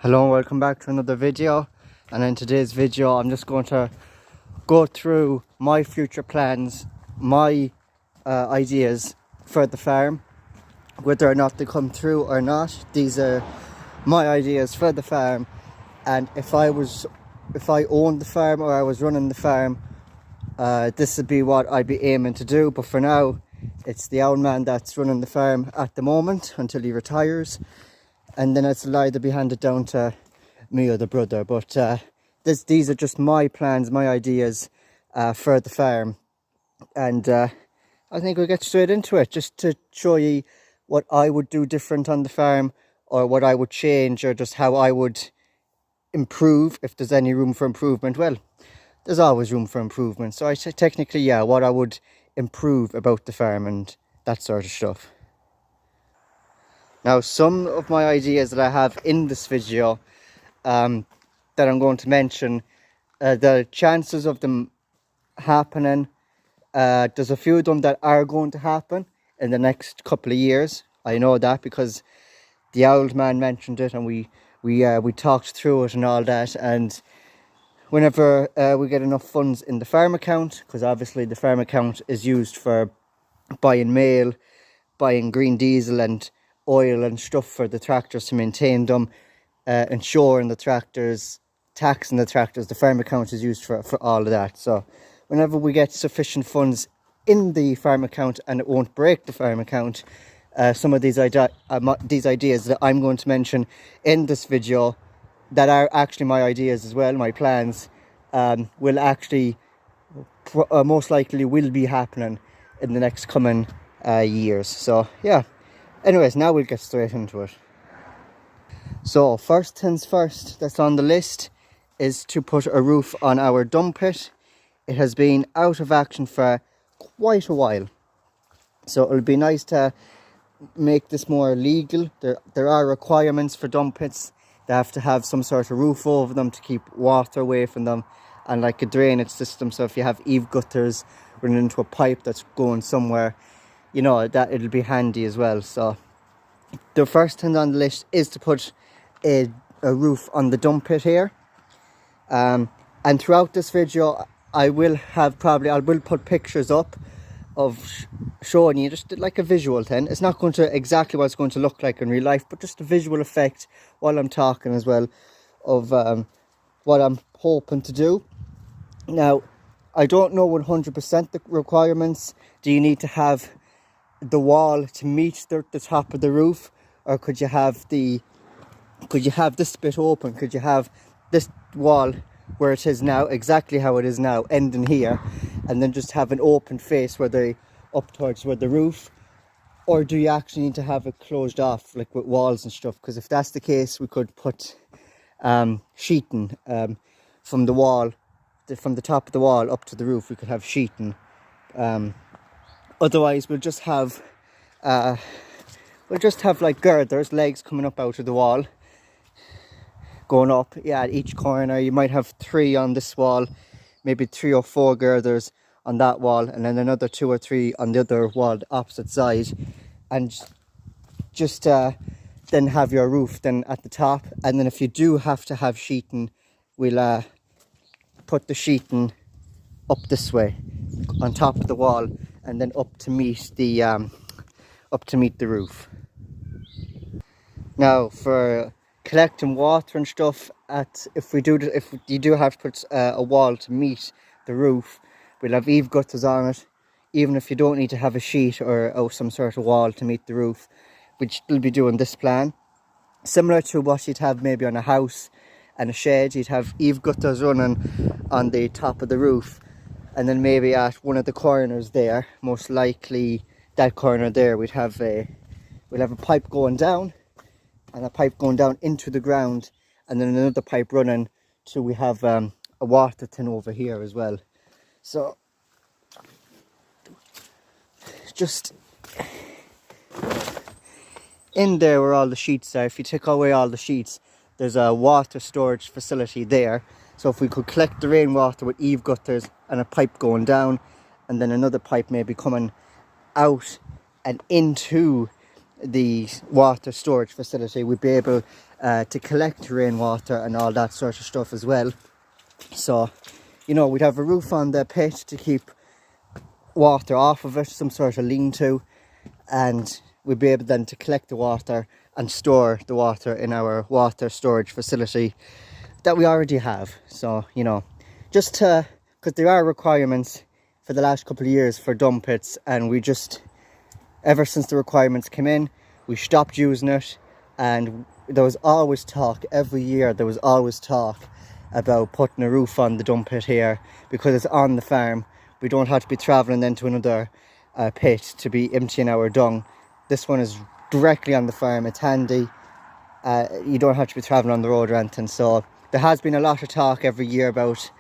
Hello and welcome back to another video. And in today's video I'm just going to go through my future plans, my ideas for the farm, whether or not they come through or not. These are my ideas for the farm, and if I owned the farm or I was running the farm, this would be what I'd be aiming to do. But for now it's the old man that's running the farm at the moment until he retires, and then it'll either be handed down to me or the brother. But these are just my plans, my ideas for the farm, and I think we'll get straight into it, just to show you what I would do different on the farm, or what I would change, or just how I would improve, if there's any room for improvement. Well, there's always room for improvement, so I say technically, yeah, what I would improve about the farm and that sort of stuff. Now, some of my ideas that I have in this video that I'm going to mention, the chances of them happening, there's a few of them that are going to happen in the next couple of years. I know that because the old man mentioned it, and we talked through it and all that. And whenever we get enough funds in the farm account, because obviously the farm account is used for buying mail, buying green diesel and oil and stuff for the tractors to maintain them, insuring the tractors, taxing the tractors. The farm account is used for all of that. So whenever we get sufficient funds in the farm account and it won't break the farm account, some of these ideas that I'm going to mention in this video, that are actually my ideas as well, my plans, will actually most likely will be happening in the next coming years. So yeah, anyways, now we'll get straight into it. So first things first, that's on the list is to put a roof on our dung pit. It has been out of action for quite a while, so it'll be nice to make this more legal. There are requirements for dung pits. They have to have some sort of roof over them to keep water away from them, and like a drainage system. So if you have eave gutters running into a pipe that's going somewhere, you know, that it'll be handy as well. So the first thing on the list is to put a roof on the dung pit here. And throughout this video I will put pictures up of showing you just like a visual thing. It's not going to exactly what it's going to look like in real life, but just a visual effect while I'm talking as well of what I'm hoping to do. Now, I don't know 100% the requirements. Do you need to have the wall to meet the top of the roof, or could you have this bit open? Could you have this wall where it is now, exactly how it is now, ending here, and then just have an open face up towards where the roof? Or do you actually need to have it closed off, like with walls and stuff? Because if that's the case, we could put sheeting from the wall, from the top of the wall up to the roof. We could have sheeting. Otherwise, we'll just have like girders, legs coming up out of the wall, going up, yeah, at each corner. You might have 3 on this wall, maybe 3 or 4 girders on that wall, and then another 2 or 3 on the other wall, the opposite side, and just then have your roof then at the top. And then if you do have to have sheeting, we'll put the sheeting up this way on top of the wall, and then up to meet the roof. Now, for collecting water and stuff, if you do have to put a wall to meet the roof, we'll have eave gutters on it. Even if you don't need to have a sheet or some sort of wall to meet the roof, we'd still be doing this plan. Similar to what you'd have maybe on a house and a shed, you'd have eave gutters running on the top of the roof, and then maybe at one of the corners there, most likely that corner there, we'll have a pipe going down, and a pipe going down into the ground, and then another pipe running till we have a water tin over here as well. So just in there where all the sheets are, if you take away all the sheets, there's a water storage facility there. So if we could collect the rainwater with eave gutters and a pipe going down, and then another pipe maybe coming out and into the water storage facility, we'd be able to collect rainwater and all that sort of stuff as well. So, you know, we'd have a roof on the pit to keep water off of it, some sort of lean-to, and we'd be able then to collect the water and store the water in our water storage facility that we already have. So, you know, just to, because there are requirements for the last couple of years for dump pits, and we just, ever since the requirements came in, we stopped using it. And there was always talk, every year there was always talk about putting a roof on the dump pit here, because it's on the farm. We don't have to be travelling then to another pit to be emptying our dung. This one is directly on the farm, it's handy. You don't have to be travelling on the road or anything. So there has been a lot of talk every year about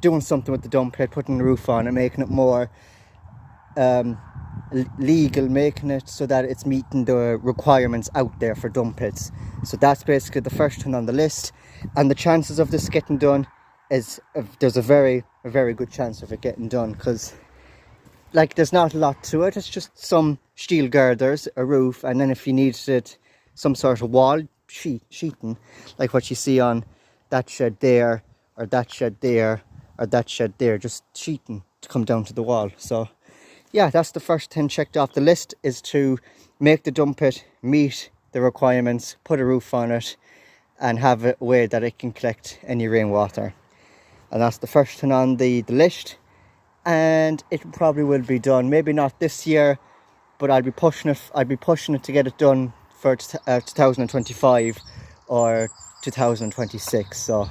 doing something with the dump pit, putting the roof on and making it more legal, making it so that it's meeting the requirements out there for dump pits. So that's basically the first thing on the list, and the chances of this getting done is, there's a very good chance of it getting done, because like there's not a lot to it. It's just some steel girders, a roof, and then if you needed it, some sort of wall sheeting, like what you see on that shed there, or that shed there, or that shed there, just sheeting to come down to the wall. So yeah, that's the first thing checked off the list, is to make the dump pit meet the requirements, put a roof on it, and have a way that it can collect any rainwater. And that's the first thing on the list, and it probably will be done, maybe not this year, but I'll be pushing it to get it done for 2025 or 2026. So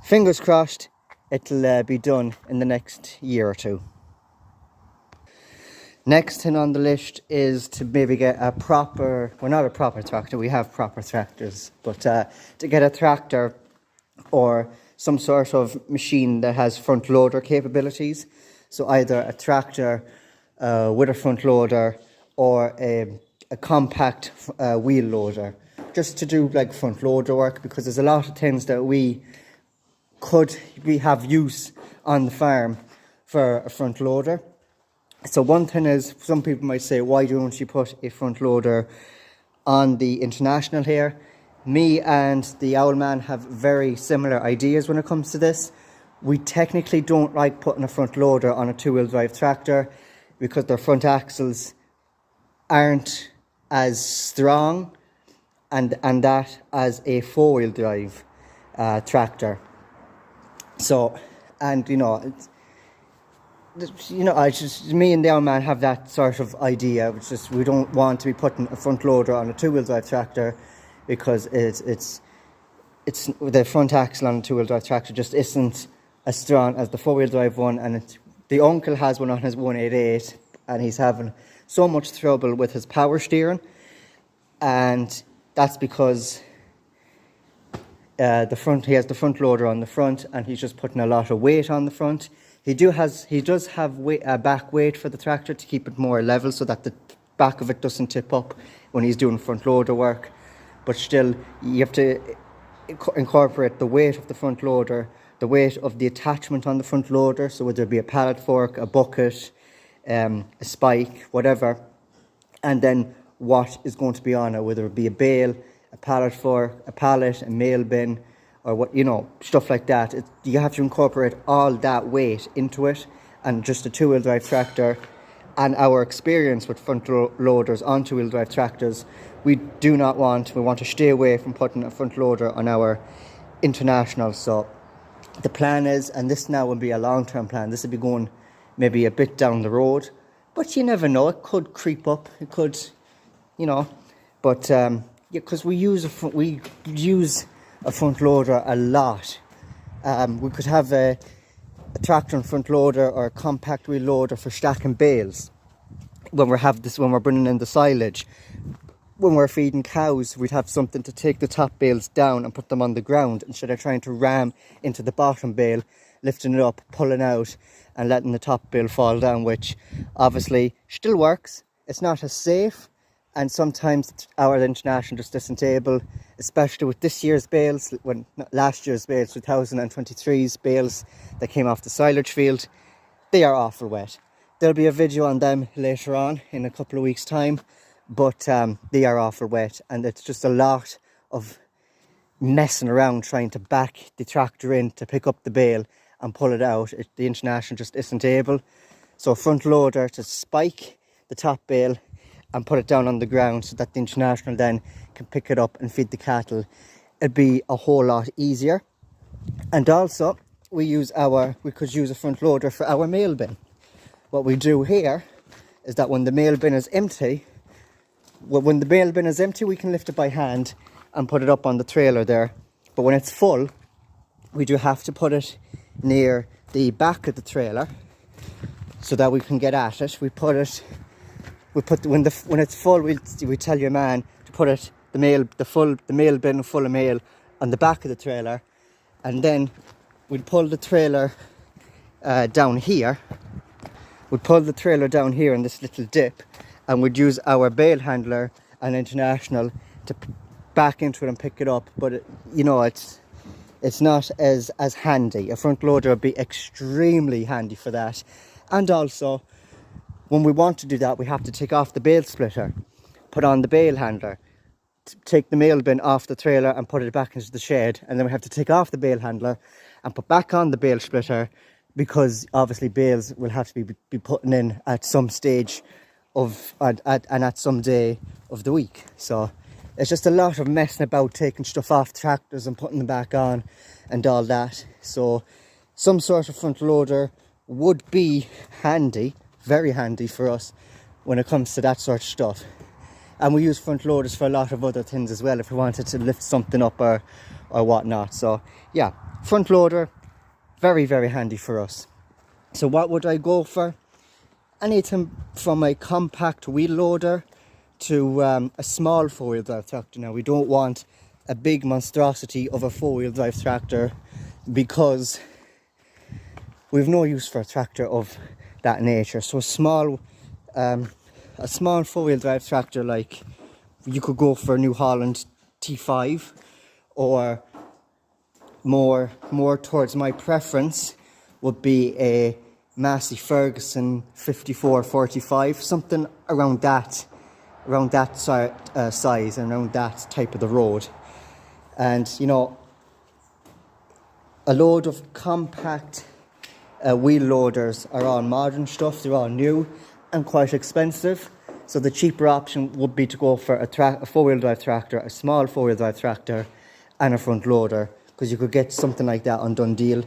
fingers crossed it'll be done in the next year or two. Next thing on the list is to maybe get a proper, well, not a proper tractor, we have proper tractors, but to get a tractor or some sort of machine that has front loader capabilities. So either a tractor with a front loader, or a compact wheel loader, just to do like front loader work, because there's a lot of things that we have use on the farm for a front loader. So one thing is, some people might say, why don't you put a front loader on the International here? Me and the Owlman have very similar ideas when it comes to this. We technically don't like putting a front loader on a two-wheel drive tractor, because their front axles aren't as strong and that as a four-wheel drive tractor. So, and me and the Owlman have that sort of idea, which is we don't want to be putting a front loader on a two-wheel drive tractor, because it's the front axle on a two-wheel drive tractor just isn't as strong as the four-wheel drive one. And the uncle has one on his 188, and he's having so much trouble with his power steering, and that's because he has the front loader on the front, and he's just putting a lot of weight on the front. He does have a back weight for the tractor to keep it more level, so that the back of it doesn't tip up when he's doing front loader work. But still, you have to incorporate the weight of the front loader, the weight of the attachment on the front loader, so whether it be a pallet fork, a bucket, a spike, whatever, and then what is going to be on it, whether it be a bale, a pallet fork, a pallet, a mail bin, or what, stuff like that. You have to incorporate all that weight into it. And just a two-wheel drive tractor, and our experience with front loaders on two-wheel drive tractors, we want to stay away from putting a front loader on our International. So the plan is, and this now will be a long-term plan, this will be going maybe a bit down the road, but you never know, it could creep up, it could, but because we use a front loader a lot. We could have a tractor and front loader, or a compact wheel loader for stacking bales when we're bringing in the silage. When we're feeding cows, we'd have something to take the top bales down and put them on the ground, instead of trying to ram into the bottom bale, lifting it up, pulling out and letting the top bale fall down, which obviously still works. It's not as safe, and sometimes our International just isn't able, especially with this year's bales, last year's bales, 2023's bales that came off the silage field, they are awful wet. There'll be a video on them later on in a couple of weeks' time, but they are awful wet, and it's just a lot of messing around trying to back the tractor in to pick up the bale and pull it out. The International just isn't able. So a front loader to spike the top bale and put it down on the ground so that the International then can pick it up and feed the cattle. It'd be a whole lot easier. And also we could use a front loader for our mail bin. What we do here is that when the mail bin is empty, we can lift it by hand and put it up on the trailer there. But when it's full, we do have to put it near the back of the trailer so that we can get at it. When it's full, we tell your man to put the mail bin full of mail on the back of the trailer, and then we'd pull the trailer down here. We'd pull the trailer down here in this little dip, and we'd use our bale handler and International to back into it and pick it up. But it's not as handy. A front loader would be extremely handy for that. And also, when we want to do that, we have to take off the bale splitter, put on the bale handler, take the mail bin off the trailer and put it back into the shed, and then we have to take off the bale handler and put back on the bale splitter, because obviously bales will have to be putting in at some stage and at some day of the week. So it's just a lot of messing about, taking stuff off tractors and putting them back on and all that. So some sort of front loader would be handy, very handy for us when it comes to that sort of stuff. And we use front loaders for a lot of other things as well, if we wanted to lift something up or whatnot. So yeah, front loader, very, very handy for us. So what would I go for? Anything from a compact wheel loader to a small four-wheel drive tractor. Now, we don't want a big monstrosity of a four-wheel drive tractor, because we've no use for a tractor of that nature. So a small four-wheel drive tractor, like you could go for a New Holland T5, or more towards my preference would be a Massey Ferguson 5445, something around that size and around that type of the road. And a load of compact wheel loaders are all modern stuff. They're all new and quite expensive. So the cheaper option would be to go for a four-wheel drive tractor, a small four-wheel drive tractor, and a front loader, because you could get something like that on done deal.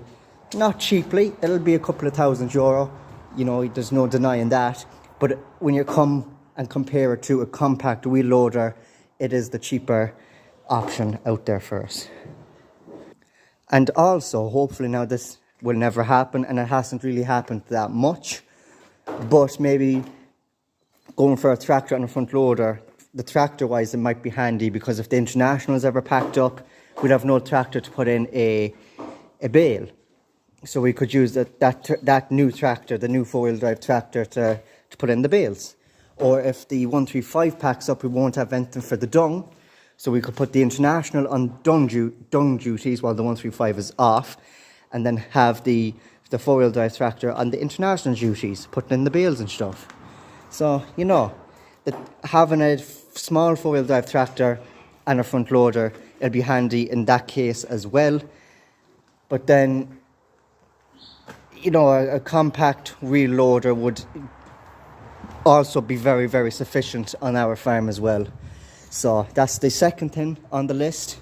Not cheaply, it'll be a couple of €1,000, there's no denying that. But when you come and compare it to a compact wheel loader, it is the cheaper option out there for us. And also, hopefully now this will never happen, and it hasn't really happened that much, but maybe going for a tractor and a front loader, the tractor wise it might be handy, because if the International is ever packed up, we'd have no tractor to put in a bale. So we could use that new tractor, the new four-wheel drive tractor, to put in the bales. Or if the 135 packs up, we won't have anything for the dung, so we could put the International on dung duties while the 135 is off, and then have the four-wheel drive tractor on the International duties, putting in the bales and stuff. So, that having a small four-wheel drive tractor and a front loader, it'll be handy in that case as well. But then, a compact wheel loader would also be very, very sufficient on our farm as well. So that's the second thing on the list.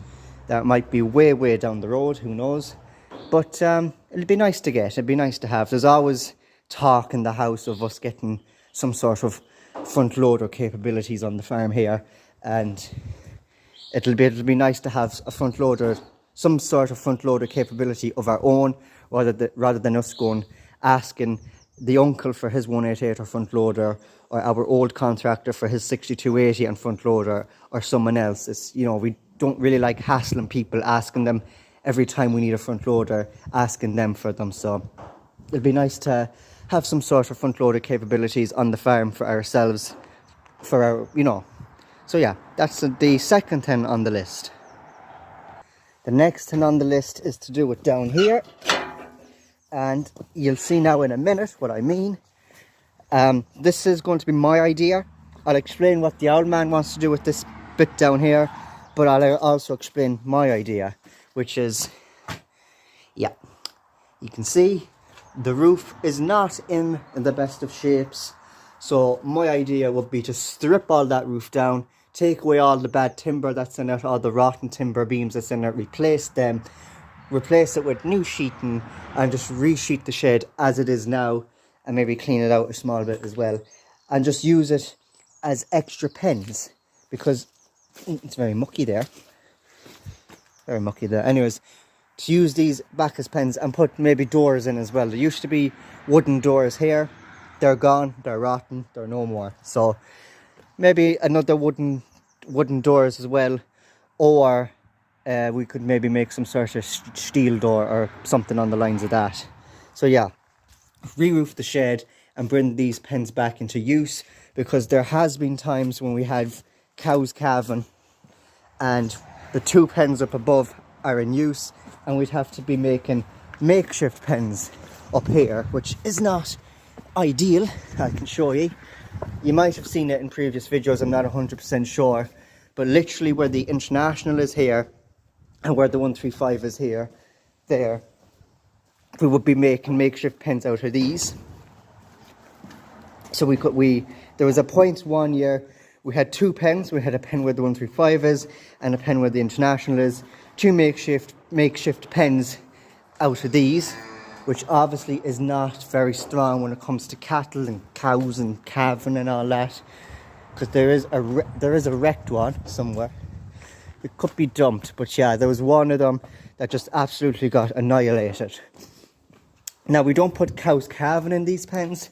That might be way, way down the road, who knows. But it'd be nice to get, it'd be nice to have. There's always talk in the house of us getting some sort of front loader capabilities on the farm here, and it'll be nice to have a front loader, some sort of front loader capability of our own, rather than us going asking the uncle for his 188 or front loader, or our old contractor for his 6280 and front loader, or someone else. It's, we don't really like hassling people, asking them every time we need a front loader, asking them for them. So it'd be nice to have some sort of front loader capabilities on the farm for ourselves, for our, So yeah, that's the second thing on the list. The next thing on the list is to do it down here, and you'll see now in a minute what I mean. This is going to be my idea. I'll explain what the old man wants to do with this bit down here, But I'll also explain my idea, which is, yeah, you can see the roof is not in the best of shapes. So my idea would be to strip all that roof down, take away all the bad timber that's in it, all the rotten timber beams that's in it, replace them, replace it with new sheeting, and just resheet the shed as it is now, and maybe clean it out a small bit as well, and just use it as extra pens, because it's very mucky there. Very mucky there. Anyways, to use these back as pens and put maybe doors in as well. There used to be wooden doors here. They're gone, they're rotten, they're no more. So maybe another wooden doors as well, or we could maybe make some sort of steel door or something on the lines of that. So yeah, re-roof the shed and bring these pens back into use, because there has been times when we have cows calving and the 2 pens up above are in use, and we'd have to be making makeshift pens up here, which is not ideal. I can show you. You might have seen it in previous videos, I'm not 100% sure, but literally where the International is here and where the 135 is here, there, we would be making makeshift pens out of these. So there was a point one year we had 2 pens. We had a pen where the 135 is and a pen where the International is. 2 makeshift pens out of these, which obviously is not very strong when it comes to cattle and cows and calving and all that, because there is a wrecked one somewhere. It could be dumped, but yeah, there was one of them that just absolutely got annihilated. Now, we don't put cows calving in these pens.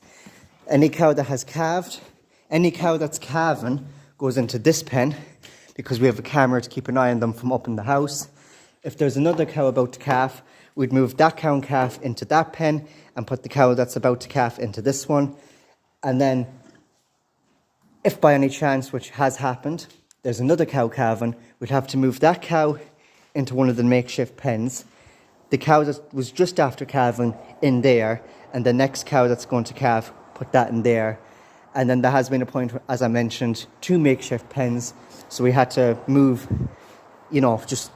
Any cow that has calved, any cow that's calving goes into this pen, because we have a camera to keep an eye on them from up in the house. If there's another cow about to calf, we'd move that cow and calf into that pen and put the cow that's about to calf into this one. And then, if by any chance, which has happened, there's another cow calving, we'd have to move that cow into one of the makeshift pens, the cow that was just after calving in there, and the next cow that's going to calf, put that in there. And then there has been a point, as I mentioned, 2 makeshift pens. So we had to move, you know, just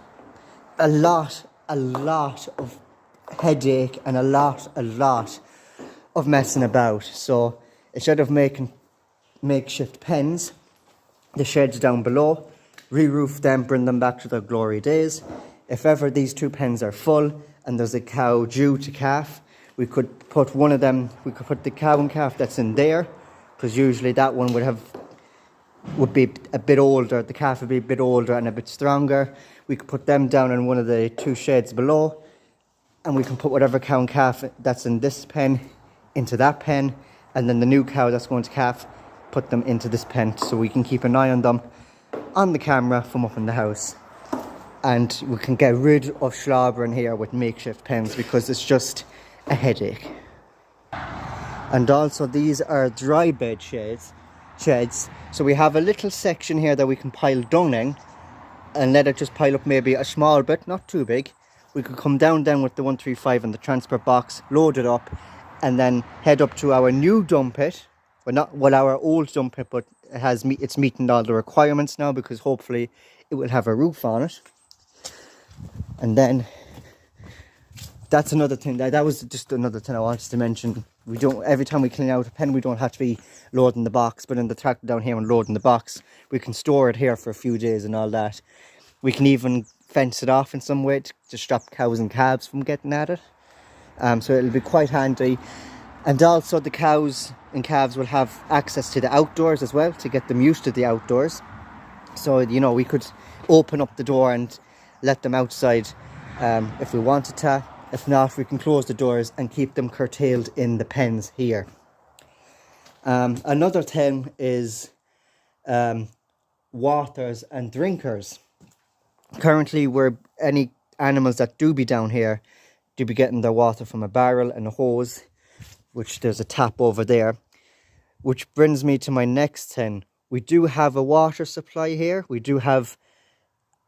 a lot of headache and a lot of messing about. So instead of making makeshift pens, the sheds down below, re-roof them, bring them back to their glory days. If ever these 2 pens are full and there's a cow due to calf, we could put the cow and calf that's in there, because usually that one would be a bit older, the calf would be a bit older and a bit stronger. We could put them down in one of the 2 sheds below, and we can put whatever cow and calf that's in this pen into that pen, and then the new cow that's going to calf, put them into this pen, so we can keep an eye on them on the camera from up in the house. And we can get rid of slobbering here with makeshift pens, because it's just a headache. And also, these are dry bed sheds. So we have a little section here that we can pile dung in and let it just pile up maybe a small bit, not too big. We could come down with the 135 and the transport box, load it up, and then head up to our new dump pit. Our old dump pit, but it's meeting all the requirements now, because hopefully it will have a roof on it. And then that's another thing. That was just another thing I wanted to mention. Every time we clean out a pen, we don't have to be loading the box, but in the tractor down here and loading the box, we can store it here for a few days and all that. We can even fence it off in some way to stop cows and calves from getting at it. So it'll be quite handy. And also the cows and calves will have access to the outdoors as well, to get them used to the outdoors. So, you know, we could open up the door and let them outside if we wanted to. If not, we can close the doors and keep them curtailed in the pens here. Another thing is waters and drinkers. Currently, any animals that do be down here do be getting their water from a barrel and a hose, which there's a tap over there. Which brings me to my next thing. We do have a water supply here. We do have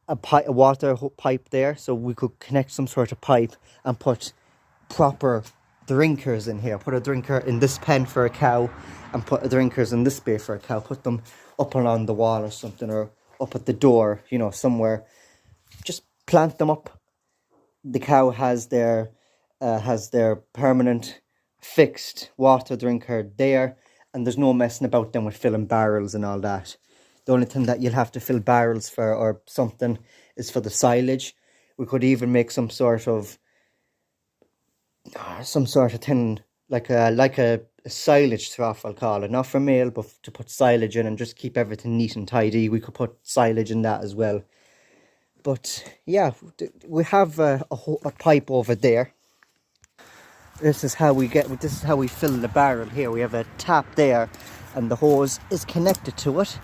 a water pipe there, so we could connect some sort of pipe and put proper drinkers in here. Put a drinker in this pen for a cow and put a drinkers in this bay for a cow. Put them up along the wall or something, or up at the door, you know, somewhere. Just plant them up. The cow has their permanent fixed water drinker there, and there's no messing about them with filling barrels and all that. The only thing that you'll have to fill barrels for or something is for the silage. We could even make some sort of thing like a silage trough, I'll call it, not for meal, but to put silage in and just keep everything neat and tidy. We could put silage in that as well. But yeah, we have a pipe over there. This is how we fill the barrel here. We have a tap there, and the hose is connected to it,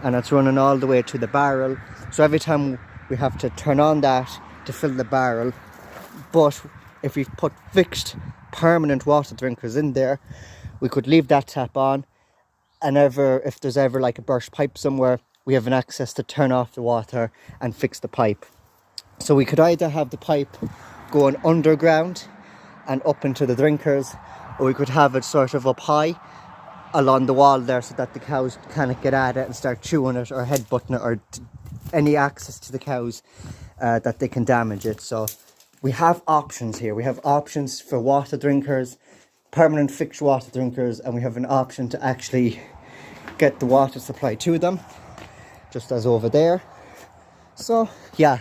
and it's running all the way to the barrel. So every time we have to turn on that to fill the barrel. But if we put fixed permanent water drinkers in there, we could leave that tap on, and if there's ever like a burst pipe somewhere, we have an access to turn off the water and fix the pipe. So we could either have the pipe going underground and up into the drinkers, or we could have it sort of up high along the wall there, so that the cows can't get at it and start chewing it or headbutting it, or any access to the cows that they can damage it. So we have options here. We have options for water drinkers, permanent fixed water drinkers, and we have an option to actually get the water supply to them, just as over there. So yeah,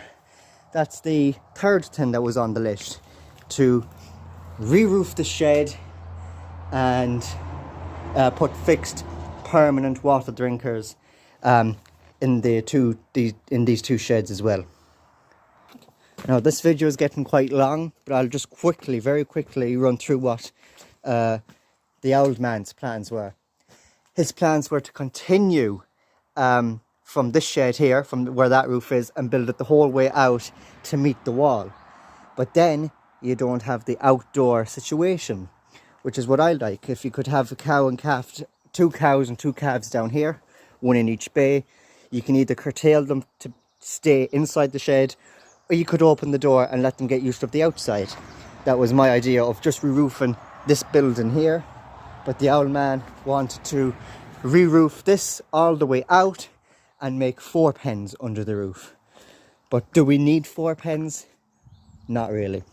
that's the third thing that was on the list, to re-roof the shed and put fixed permanent water drinkers in these two sheds as well. Now this video is getting quite long, but I'll just very quickly run through what the old man's plans were. His plans were to continue from this shed here, from where that roof is, and build it the whole way out to meet the wall. But then you don't have the outdoor situation, which is what I like. If you could have a cow and calf, 2 cows and 2 calves down here, one in each bay, you can either curtail them to stay inside the shed, or you could open the door and let them get used to the outside. That was my idea of just re-roofing this building here, but the old man wanted to re-roof this all the way out and make 4 pens under the roof. But do we need 4 pens? Not really.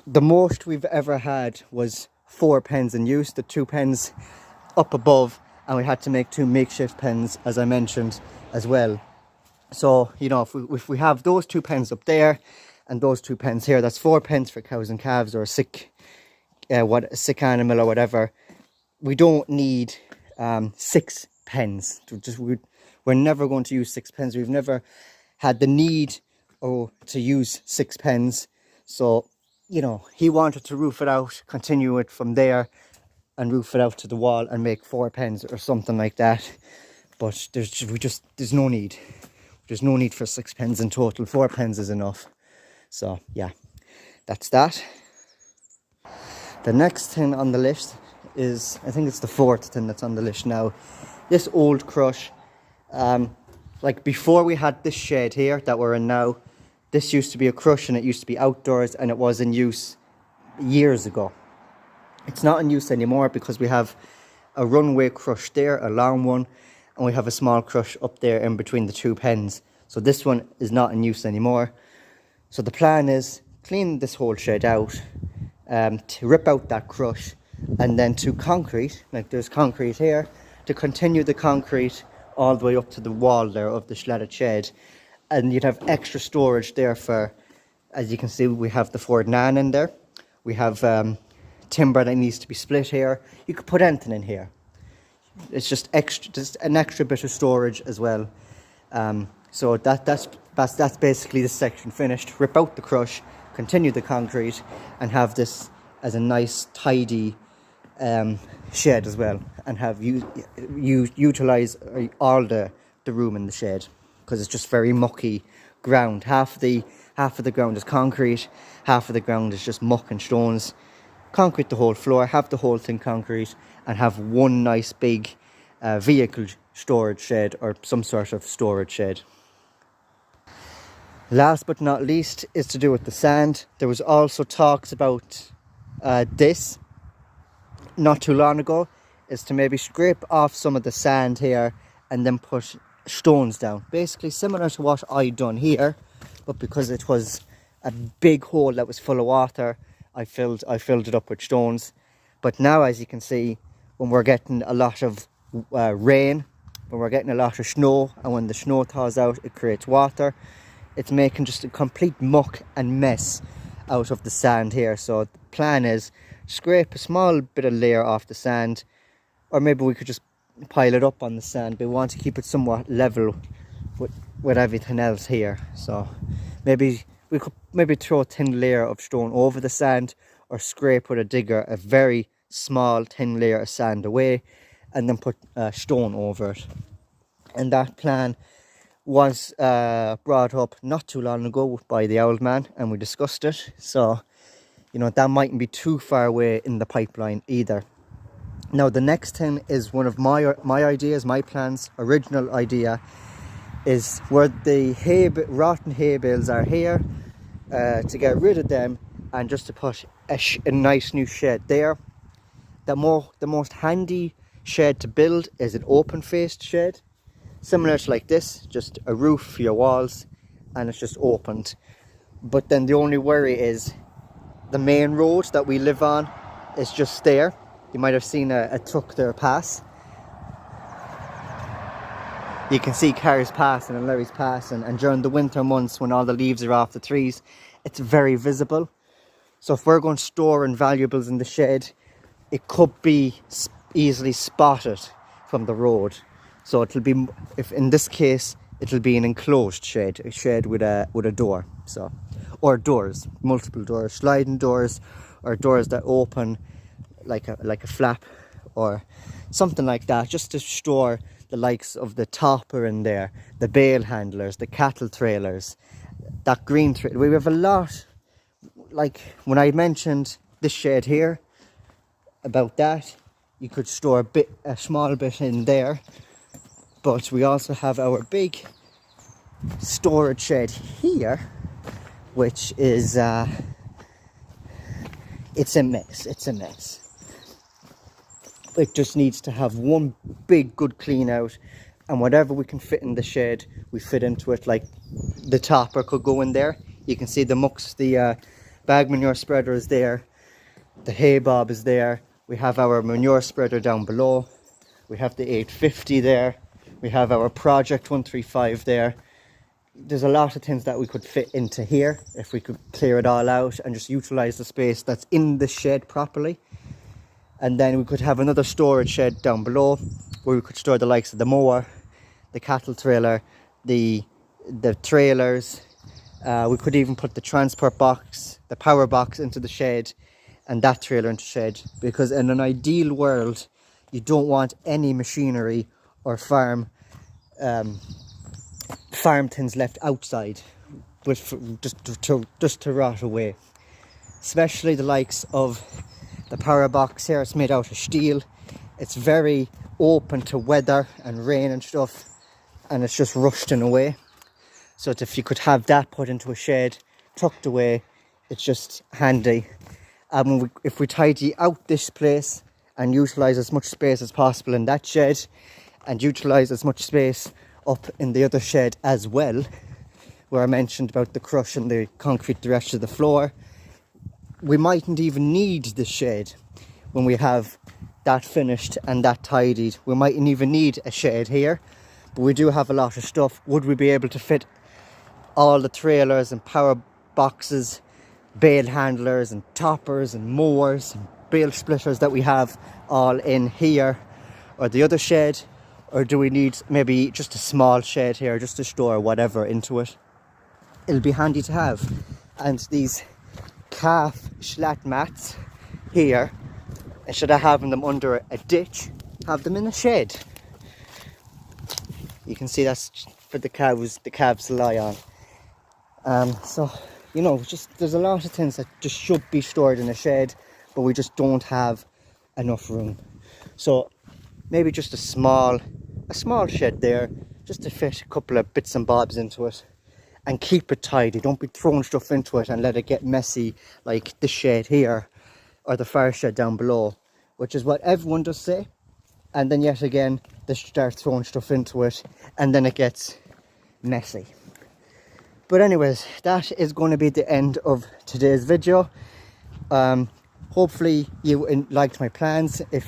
The most we've ever had was 4 pens in use, the 2 pens up above, and we had to make 2 makeshift pens, as I mentioned, as well. So, you know, if we have those 2 pens up there and those 2 pens here, that's 4 pens for cows and calves, or a sick animal or whatever. We don't need 6 pens. We're never going to use 6 pens. We've never had the need to use 6 pens. So, you know, he wanted to roof it out, continue it from there, and roof it out to the wall and make 4 pens or something like that. But there's no need. There's no need for 6 pens in total. 4 pens is enough. So yeah, that's that. The next thing on the list is, I think it's the 4th thing that's on the list now. This old crush, like before we had this shed here that we're in now, this used to be a crush, and it used to be outdoors, and it was in use years ago. It's not in use anymore because we have a runway crush there, a long one, and we have a small crush up there in between the 2 pens. So this one is not in use anymore. So the plan is clean this whole shed out, to rip out that crush, and then to concrete, like there's concrete here, to continue the concrete all the way up to the wall there of the slatted shed. And you'd have extra storage there for, as you can see, we have the Ford Nan in there. We have timber that needs to be split here. You could put anything in here. It's just an extra bit of storage as well. So that's basically this section finished. Rip out the crush, continue the concrete, and have this as a nice tidy shed as well, and have utilize all the room in the shed, because it's just very mucky ground. Half of the ground is concrete, half of the ground is just muck and stones. Concrete the whole floor, have the whole thing concrete, and have one nice big vehicle storage shed, or some sort of storage shed. Last but not least is to do with the sand. There was also talks about this not too long ago, is to maybe scrape off some of the sand here and then put stones down, basically similar to what I done here, but because it was a big hole that was full of water, I filled it up with stones. But now, as you can see, when we're getting a lot of rain, when we're getting a lot of snow, and when the snow thaws out, it creates water. It's making just a complete muck and mess out of the sand here. So the plan is scrape a small bit of layer off the sand, or maybe we could just pile it up on the sand. We want to keep it somewhat level with everything else here. So maybe we could throw a thin layer of stone over the sand, or scrape with a digger a very small thin layer of sand away, and then put stone over it. And that plan was brought up not too long ago by the old man, and we discussed it. So, you know, that mightn't be too far away in the pipeline either. Now, the next thing is one of my ideas, my plans, original idea, is where the rotten hay bales are here, to get rid of them and just to put a nice new shed there. The most handy shed to build is an open-faced shed, similar to like this, just a roof for your walls, and it's just opened. But then the only worry is the main road that we live on is just there. You might have seen a truck there pass. You can see cars passing and lorries passing, and during the winter months when all the leaves are off the trees, it's very visible. So if we're going to store in valuables in the shed, it could be easily spotted from the road. So it'll be, if in this case, it'll be an enclosed shed, a shed with a door. So, or doors, multiple doors, sliding doors, or doors that open like a flap or something like that, just to store the likes of the topper in there, the bale handlers, the cattle trailers, that green trailer. We have a lot, like when I mentioned this shed here, about that, you could store a small bit in there. But we also have our big storage shed here, which is it's a mess. It just needs to have one big good clean out, and whatever we can fit in the shed, we fit into it. Like the topper could go in there. You can see the mucks, the bag manure spreader is there, the hay bob is there. We have our manure spreader down below. We have the 850 there. We have our Project 135 there. There's a lot of things that we could fit into here if we could clear it all out and just utilize the space that's in the shed properly. And then we could have another storage shed down below where we could store the likes of the mower, the cattle trailer, the trailers. We could even put the transport box, the power box into the shed, and that trailer into shed. Because in an ideal world, you don't want any machinery or farm things left outside just to rot away. Especially the likes of the power box here. It's made out of steel. It's very open to weather and rain and stuff, and it's just rusting away. So if you could have that put into a shed, tucked away, it's just handy. If we tidy out this place and utilise as much space as possible in that shed, and utilise as much space up in the other shed as well, where I mentioned about the crush and the concrete the rest of the floor, we mightn't even need the shed when we have that finished and that tidied. We mightn't even need a shed here, but we do have a lot of stuff. Would we be able to fit all the trailers and power boxes, bale handlers and toppers and mowers and bale splitters that we have all in here or the other shed? Or do we need maybe just a small shed here just to store whatever into it? It'll be handy to have. And these calf slat mats here, instead of having them under a ditch, have them in a shed. You can see that's for the calves to lie on. So, you know, just there's a lot of things that just should be stored in a shed, but we just don't have enough room. So maybe just a small shed there, just to fit a couple of bits and bobs into it, and keep it tidy. Don't be throwing stuff into it and let it get messy like the shed here or the fire shed down below, which is what everyone does say. and then yet again they start throwing stuff into it, and then it gets messy. But anyways, that is going to be the end of today's video. Hopefully you liked my plans. If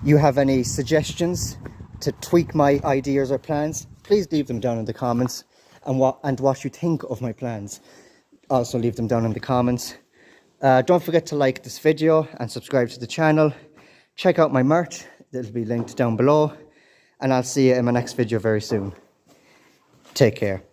you have any suggestions to tweak my ideas or plans, please leave them down in the comments, and what you think of my plans, also leave them down in the comments. Don't forget to like this video and subscribe to the channel. Check out my merch, it'll be linked down below, and I'll see you in my next video very soon. Take care.